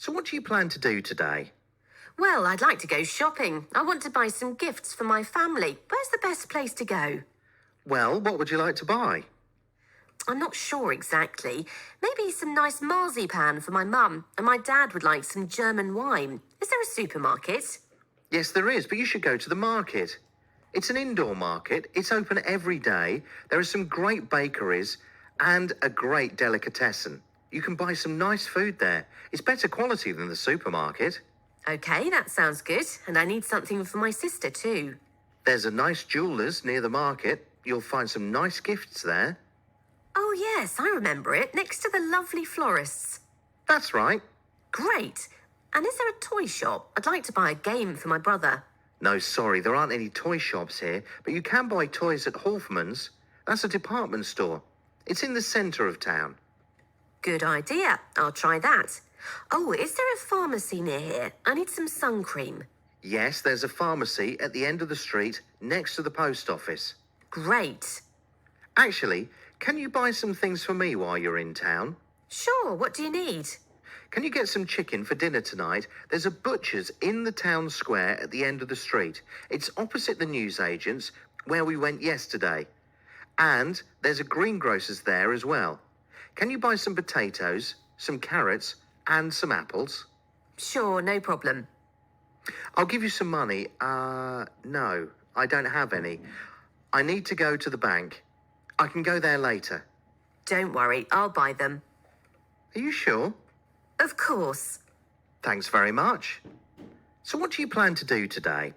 So what do you plan to do today? Well, I'd like to go shopping. I want to buy some gifts for my family. Where's the best place to go? Well, what would you like to buy? I'm not sure exactly. Maybe some nice marzipan for my mum, and my dad would like some German wine. Is there a supermarket? Yes, there is, but you should go to the market. It's an indoor market. It's open every day. There are some great bakeries and a great delicatessen. You can buy some nice food there. It's better quality than the supermarket. Okay, that sounds good. And I need something for my sister too. There's a nice jeweller's near the market. You'll find some nice gifts there. Oh yes, I remember it. Next to the lovely florists. That's right. Great. And is there a toy shop? I'd like to buy a game for my brother. No, sorry, there aren't any toy shops here, but you can buy toys at Hoffman's. That's a department store. It's in the centre of town. Good idea. I'll try that. Oh, is there a pharmacy near here? I need some sun cream. Yes, there's a pharmacy at the end of the street next to the post office. Great. Actually, can you buy some things for me while you're in town? Sure, what do you need? Can you get some chicken for dinner tonight? There's a butcher's in the town square at the end of the street. It's opposite the newsagents where we went yesterday. And there's a greengrocer's there as well. Can you buy some potatoes, some carrots, and some apples? Sure, no problem. I'll give you some money. No, I don't have any. I need to go to the bank. I can go there later. Don't worry, I'll buy them. Are you sure? Of course. Thanks very much. So what do you plan to do today?